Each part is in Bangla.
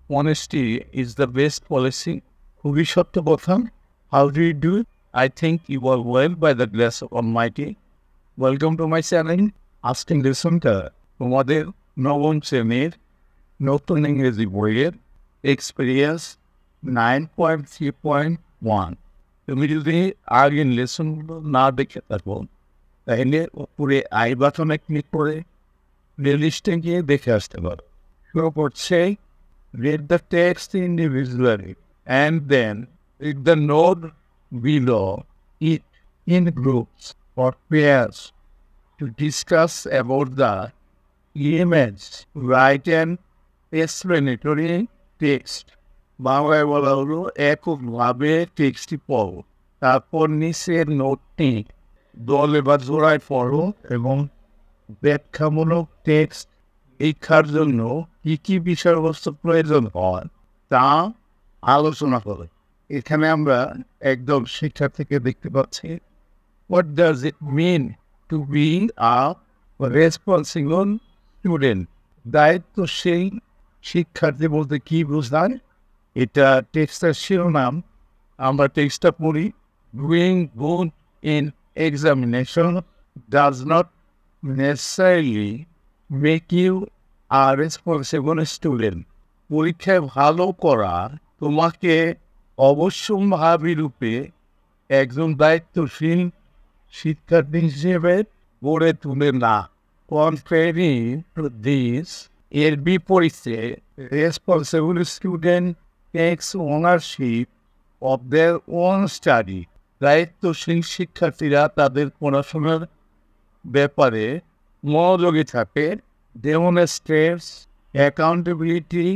honesty is the best policy. খুবই সত্য কথা. How do you do it? I think you are well by the grace of Almighty. Welcome to my channel. আজকের লেসনটা তোমাদের নবম শ্রেণীর নতুন ইংরেজি বইয়ের এক্সপিরিয়েন্স 9.3.1. তুমি যদি আগের লেসনগুলো না দেখে থাকো তাহলে উপরে আই বাটনে ক্লিক করে প্লেলিস্টে গিয়ে দেখে আসতে পারো. শুরু করছে, read the text individually and then read the note below it in groups or pairs to discuss about the image. Write an explanatory text. বাংলায় বলা হলো এককভাবে টেক্সটটি পড়ো, তারপর নিচের নোটটি দলে বা জোড়ায় পড়ো এবং ব্যাখ্যামূলক টেক্সট শিক্ষার জন্য কী কী বিষয়বস্তু প্রয়োজন হয় তা আলোচনা করে. এখানে আমরা একদম শিক্ষার্থীকে দেখতে পাচ্ছি. What does it mean to be a responsible student? দায়িত্বশীল শিক্ষার্থী বলতে কি বোঝায়? এটা টেক্সটের শিরোনাম. আমরা টেক্সটটা পড়ি. Doing good in examination does not necessarily make you a responsible student. পরীক্ষায় ভালো করা তোমাকে অবশ্যম্ভাবী রূপে একজন দায়িত্বশীল শিক্ষার্থী হিসেবে গড়ে তুলে না. Contrary to this, এর বিপরীতে responsible student takes ownership of their own study. দায়িত্বশীল শিক্ষার্থীরা তাদের পড়াশোনার ব্যাপারে মনোযোগী থাকে. demonstrates accountability,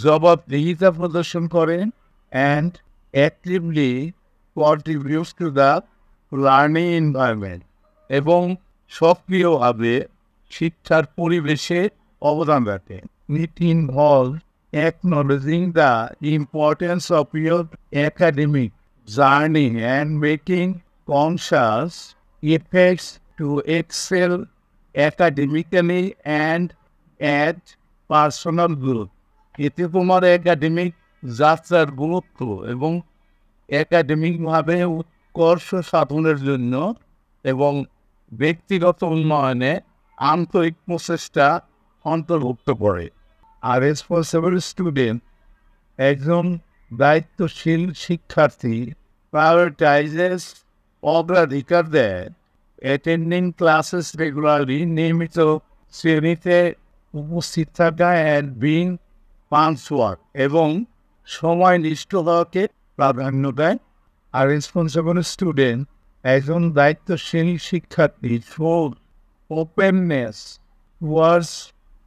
জবাবদিহিতা প্রদর্শন করেন, and actively contributes to the learning environment, এবং সক্রিয়ভাবে শিক্ষার পরিবেশে অবদান রাখে. It involves acknowledging the importance of your academic journey and making conscious efforts to excel academically and at personal growth. এতে তোমার একাডেমিক যাত্রার গুরুত্ব এবং একাডেমিকভাবে উৎকর্ষ সাধনের জন্য এবং ব্যক্তিগত উন্নয়নে আন্তরিক প্রচেষ্টা অন্তর্ভুক্ত করে. আর রেসপন্সিবল স্টুডেন্ট একজন দায়িত্বশীল শিক্ষার্থী প্রায়োরিটাইজেস অগ্রাধিকার দেয় অ্যাটেন্ডিং ক্লাসেস রেগুলারলি, নিয়মিত শ্রেণীতে উপস্থিত থাকা, অ্যান্ড বিং পাঞ্চুয়াল, এবং সময়নিষ্ঠ হওয়াকে প্রাধান্য দেয়. আর রেসপন্সিবল স্টুডেন্ট একজন দায়িত্বশীল শিক্ষার্থী shows openness towards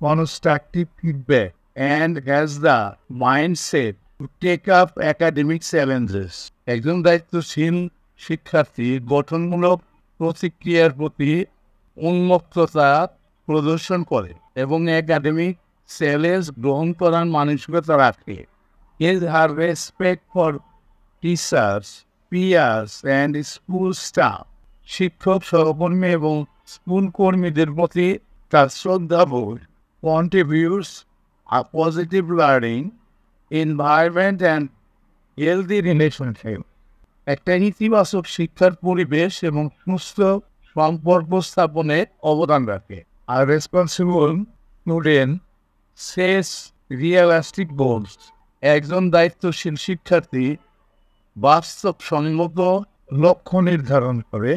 constructive feedback and has the mindset to take up academic challenges. একজন দায়িত্বশীল শিক্ষার্থী গঠনমূলক প্রতিক্রিয়ার প্রতি উন্মুক্ততা প্রদর্শন করে এবং একাডেমিক চ্যালেঞ্জ গ্রহণ করার মানসিকতা রাখে. Is her respect for teachers, peers and school staff, শিক্ষক, সহকর্মী এবং স্কুল কর্মীদের প্রতি তার শ্রদ্ধাবোধ contributes a positive learning environment and healthy relationship. একটা ইতিবাচক শিক্ষার পরিবেশ এবং সুস্থ সম্পর্ক স্থাপনে অবদান রাখে. আর রেসপন্সিবল স্টুডেন্ট সেস রিয়েলিস্টিক গোলস, একজন দায়িত্বশীল শিক্ষার্থী বাস্তবসম্মত লক্ষ্য নির্ধারণ করে,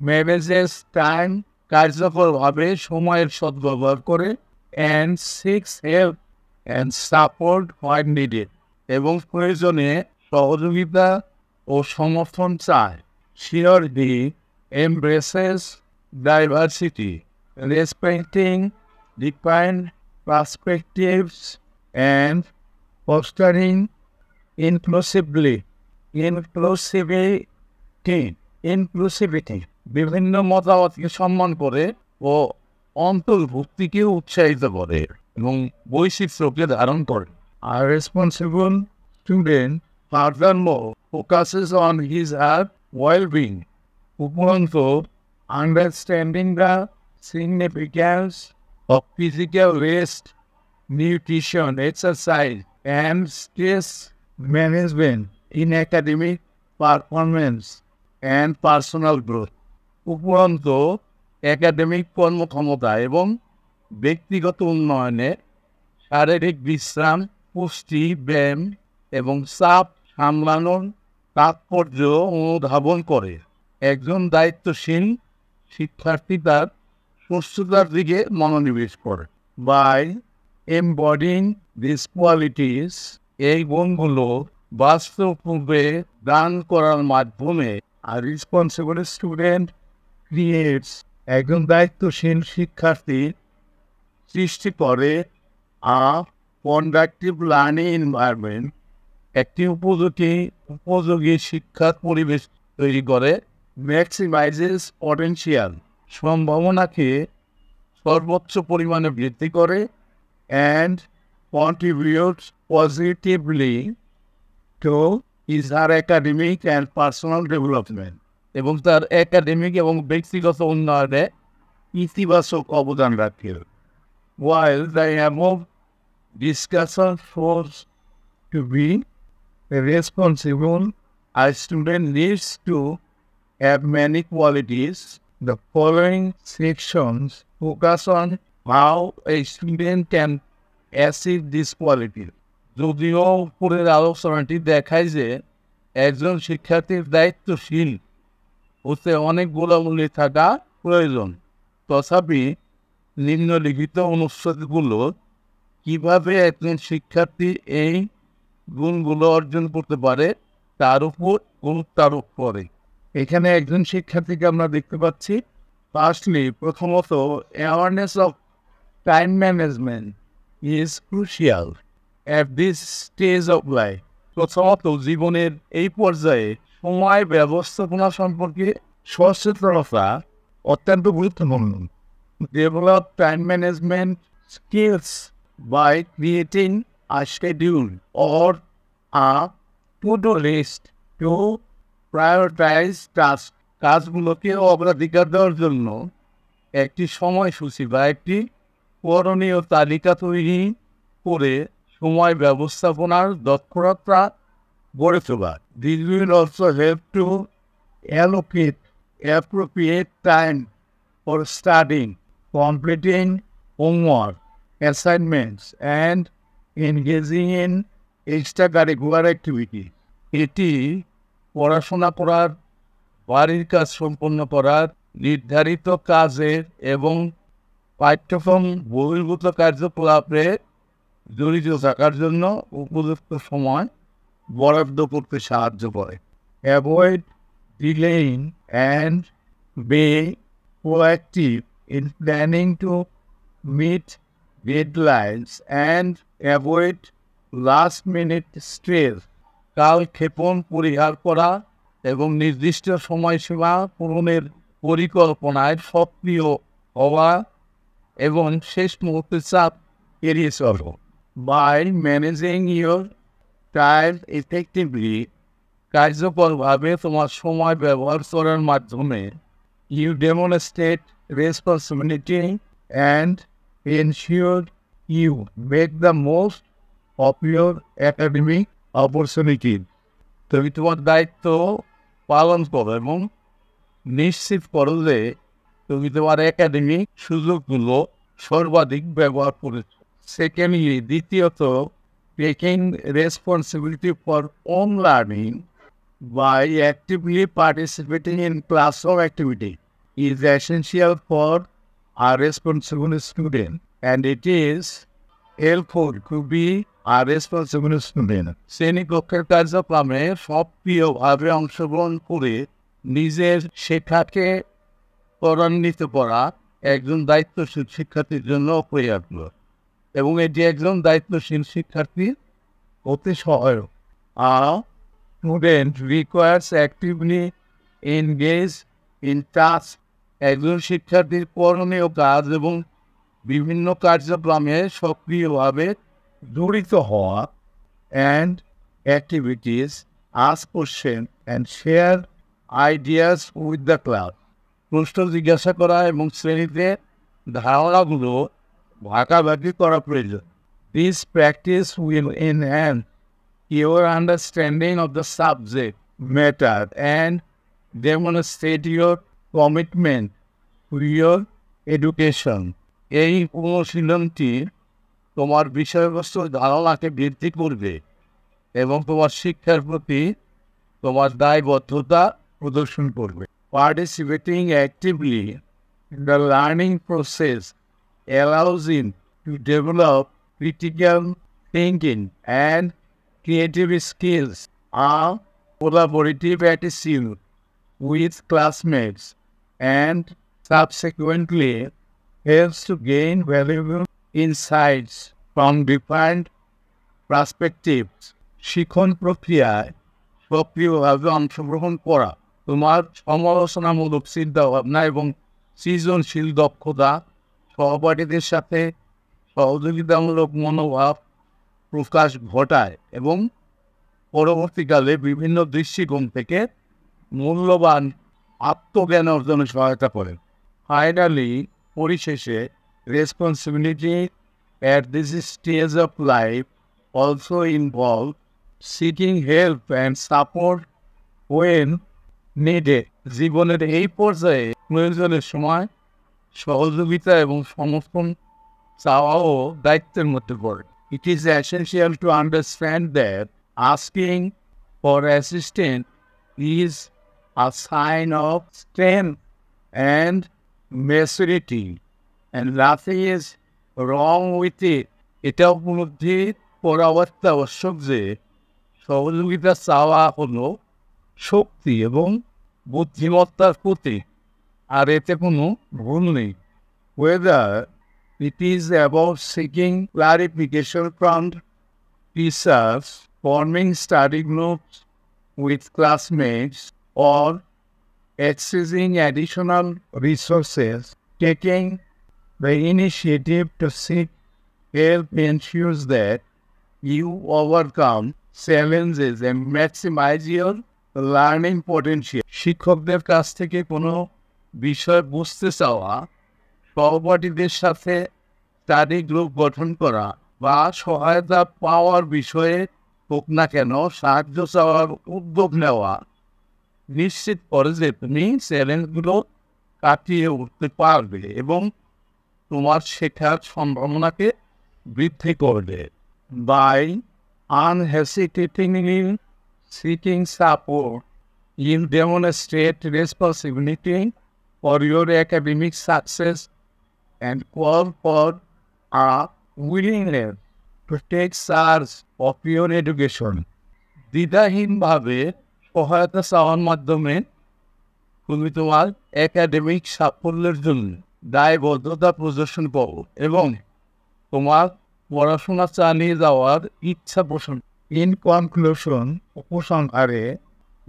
ম্যানেজেস টাইম, কার্যকরভাবে সময়ের সদ্ব্যবহার করে, and seeks help and support white needed, এবং প্রয়োজনে সহযোগিতা ও সমর্থন চায়. Surely embraces diversity, respecting different perspectives and fostering inclusivity, বিভিন্ন মতামতকে সম্মান করে ও অন্তর্ভুক্তিকে উৎসাহিত করে এবং বৈচিত্র্যকে ধারণ করে. আর responsible student furthermore focuses on his her well-being. উপরন্ত understanding the significance of physical rest, nutrition, exercise and stress management in academic performance and personal growth. উপরন্ত একাডেমিক কর্মক্ষমতা এবং ব্যক্তিগত উন্নয়নে শারীরিক বিশ্রাম, পুষ্টি, ব্যায়াম এবং চাপ সামলানোর তাৎপর্য অনুধাবন করে। একজন দায়িত্বশীল শিক্ষার্থী তার সুস্থতার দিকে মনোনিবেশ করে। বাই এমবডিং দিস কোয়ালিটিস, এই গুণগুলো বাস্তবরূপে দান করার মাধ্যমে আর রেসপন্সিবল স্টুডেন্ট ক্রিয়েটস, একজন দায়িত্বশীল শিক্ষার্থী সৃষ্টি করে আ কন্ডাক্টিভ লার্নিং এনভায়রনমেন্ট, একটি উপযোগী শিক্ষার পরিবেশ তৈরি করে। ম্যাক্সিমাইজেস পটেনশিয়াল, সম্ভাবনাকে সর্বোচ্চ পরিমাণে বৃদ্ধি করে। And contributes positively to his her academic and personal development, এবং তার একাডেমিক এবং ব্যক্তিগত উন্নয়নে ইতিবাচক অবদান রাখে। While the above discussion shows to be responsible, a student needs to have many qualities. The following sections focus on how a student can achieve this quality. যদিও উপরের আলোচনাটি দেখায় যে একজন শিক্ষার্থীর দায়িত্বশীল হতে অনেক গুণাবলী থাকা প্রয়োজন, তথাপি নিম্নলিখিত অনুচ্ছেদগুলো কিভাবে একজন শিক্ষার্থী এই গুণগুলো অর্জন করতে পারে তার উপর গুরুত্ব আরোপ করে। এখানে একজন শিক্ষার্থীকে আমরা দেখতে পাচ্ছি। ফার্স্টলি, প্রথমত, awareness of time management is crucial at this stage of life. প্রথমত, জীবনের এই পর্যায়ে সময় ব্যবস্থাপনা সম্পর্কে সচেতনতা অত্যন্ত গুরুত্বপূর্ণ। Develop time management skills by creating a schedule or a to-do list to prioritize tasks. কাজগুলোকে অগ্রাধিকার দেওয়ার জন্য একটি সময়সূচি বা একটি করণীয় তালিকা তৈরি করে সময় ব্যবস্থাপনার দক্ষতা গড়ে তোলা। This will also help to allocate appropriate time for studying, completing homework, assignments, and engaging in extracurricular activities. এটি পড়াশোনা করার, বাড়ির কাজ সম্পন্ন করার, নির্ধারিত কাজের এবং পাঠ্যক্রম বহির্ভূত কার্যকলাপে জড়িত থাকার জন্য উপযুক্ত সময় বরাদ্দ করতে সাহায্য করে। Avoid delaying and be proactive in planning to meet deadlines and avoid last-minute stress. কালক্ষেপণ পরিহার করা এবং নির্দিষ্ট সময়সীমা পূরণের পরিকল্পনায় সক্রিয় হওয়া এবং শেষ মুহূর্তের চাপ এড়িয়ে চলো। By managing your time effectively, কার্যকরভাবে তোমার সময় ব্যবহার করার মাধ্যমে you demonstrate responsibility and ensure you make the most of your academic opportunities. তুমি তোমার দায়িত্ব পালন করো এবং নিশ্চিত করো যে তুমি তোমার একাডেমিক সুযোগগুলো সর্বাধিক ব্যবহার করেছ। সেকেন্ডলি, দ্বিতীয়ত, taking responsibility for own learning by actively participating in classroom activity is essential for a responsible student, and it is helpful to be a responsible student. শ্রেণীকক্ষের কার্যক্রমে সক্রিয়ভাবে অংশগ্রহণ করে নিজের শেখাকে ত্বরান্বিত করা একজন দায়িত্বশীল শিক্ষার্থীর জন্য অপরিহার্য, এবং এটি একজন দায়িত্বশীল শিক্ষার্থী হতে সহায়ক। A student requires actively engage in tasks. একজন শিক্ষার্থীর করণীয় কাজ এবং বিভিন্ন কার্যক্রমে সক্রিয়ভাবে জড়িত হওয়া and activities, ask questions and share ideas with the class. প্রশ্ন জিজ্ঞাসা করা এবং শ্রেণীতে ধারণাগুলো ভাগাভাগি করা প্রয়োজন। This practice will enhance your understanding of the subject matter and demonstrate your commitment to your education. এই অনুশীলনটি তোমার বিষয়বস্তুর ধারণাকে বৃদ্ধি করবে এবং তোমার শিক্ষার প্রতি তোমার দায়বদ্ধতা প্রদর্শন করবে। Participating actively in the learning process allows you to develop critical thinking and creative skills, a collaborative attitude with classmates, and subsequently helps to gain valuable insights from different perspectives. শিক্ষণ প্রক্রিয়ায় সক্রিয়ভাবে অংশগ্রহণ করা তোমার সমালোচনামূলক চিন্তাভাবনা এবং সৃজনশীল দক্ষতা, সহপাঠীদের সাথে সহযোগিতামূলক মনোভাব প্রকাশ ঘটায় এবং পরবর্তীকালে বিভিন্ন দৃষ্টিকোণ থেকে মূল্যবান আত্মজ্ঞান অর্জনে সহায়তা করে। ফাইনালি, পরিশেষে, responsibility at this stage of life also involve seeking help and support when needed. জীবনের এই পর্যায়ে প্রয়োজনের সময় সহযোগিতা এবং সমর্থন চাওয়াও দায়িত্বের মধ্যে পড়ে। It is essential to understand that asking for assistance is a sign of strength and maturity, and nothing is wrong with it. এটা উপলব্ধি করা আবশ্যক যে সহযোগিতা চাওয়া হলো শক্তি এবং বুদ্ধিমত্তার প্রতীক, আর এতে কোনো ভুল নেই। Whether it is about seeking clarification from teachers, forming study groups with classmates, or accessing additional resources, taking the initiative to seek help ensures that you overcome challenges and maximize your learning potential. শিক্ষকদের কাছ থেকে কোনো বিষয় বুঝতে চাওয়া, সহপাঠীদের সাথে স্টাডি গ্রুপ গঠন করা বা সহায়তা পাওয়ার বিষয়ে হোক না কেন সাহায্য চাওয়ার উদ্যোগ নেওয়া নিশ্চিত করে যে তুমি চ্যালেঞ্জগুলো কাটিয়ে উঠতে পারবে এবং তোমার শেখার সম্ভাবনাকে বৃদ্ধি করবে। By unhesitatingly seeking support, you demonstrate responsibility for your academic success and call for a willingness to take charge of your education. দ্বিধাহীনভাবে সহায়তা চাওয়ার মাধ্যমে তুমি তোমার একাডেমিক সাফল্যের জন্য দায়বদ্ধতা প্রদর্শন করো এবং তোমার পড়াশোনা চালিয়ে যাওয়ার ইচ্ছা পোষণ। In conclusion, উপসংহারে,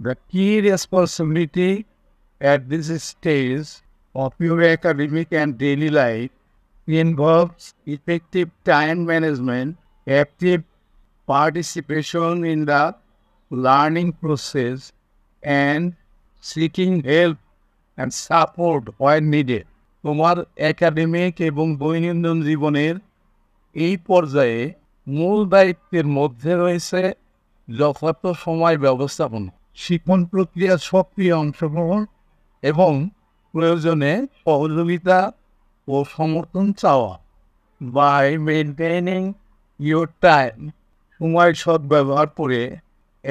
the key responsibility at this stage of your academic and daily life involves effective time management, active participation in the learning process, and seeking help and support when needed. তোমার একাডেমিক এবং দৈনন্দিন জীবনের এই পর্যায়ে মূল দায়িত্বের মধ্যে রয়েছে যথার্থ সময় ব্যবস্থাপনা, শিক্ষণ প্রক্রিয়ার সক্রিয় অংশগ্রহণ এবং প্রয়োজনে সহযোগিতা ও সমর্থন চাওয়া। By maintaining your time, সময় সদ্ব্যবহার করে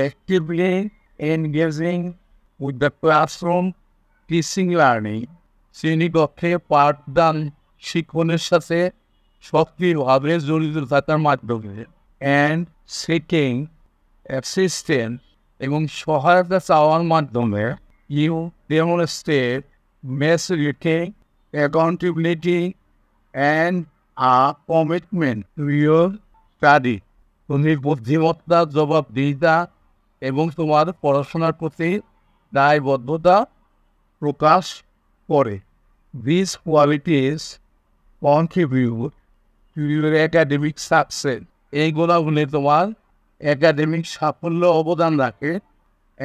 actively engaging with the classroom teaching learning, শ্রেণীকক্ষে পাঠদান শিক্ষণের সাথে সক্রিয়ভাবে জড়িত থাকার মাধ্যমে, and seeking assistance এবং সহায়তা চাওয়ার মাধ্যমে, you demonstrate maturity, accountability, and a commitment to your study. তুমি বুদ্ধিমত্তা, জবাবদিহিতা এবং তোমার পড়াশোনার প্রতি দায়বদ্ধতা প্রকাশ করে। These qualities contribute to your academic success. এই গুণাগুলি তোমার একাডেমিক সাফল্য অবদান রাখে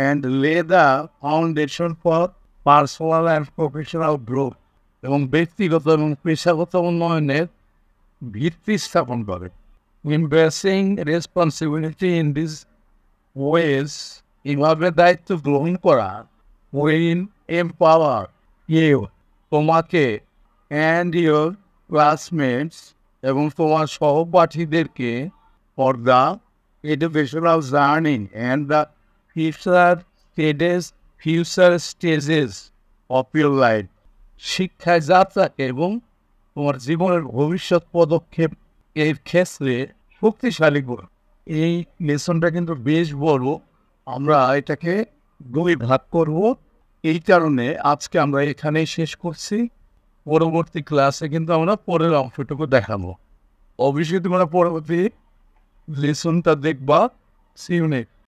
and lay the foundation for personal and professional growth, এবং ব্যক্তিগত এবং পেশাগত উন্নয়নের ভিত্তি স্থাপন করে। embracing responsibility in these ways এভাবে দায়িত্ব গ্রহণ করা will empower you তোমাকে and your classmates এবং তোমার সহপাঠীদেরকে for the educational journey and the future stages of your life শিক্ষা যাত্রাকে এবং তোমার জীবনের ভবিষ্যৎ পদক্ষেপ এর ক্ষেত্রে শক্তিশালী করে। এই লেসনটা কিন্তু বেশ বড়, আমরা এটাকে দুই ভাগ করব। এই কারণে আজকে আমরা এখানেই শেষ করছি। পরবর্তী ক্লাসে কিন্তু আমরা পরের অংশটুকু দেখাবো। অবশ্যই তোমরা পরবর্তী লেসনটা দেখবা। See you next.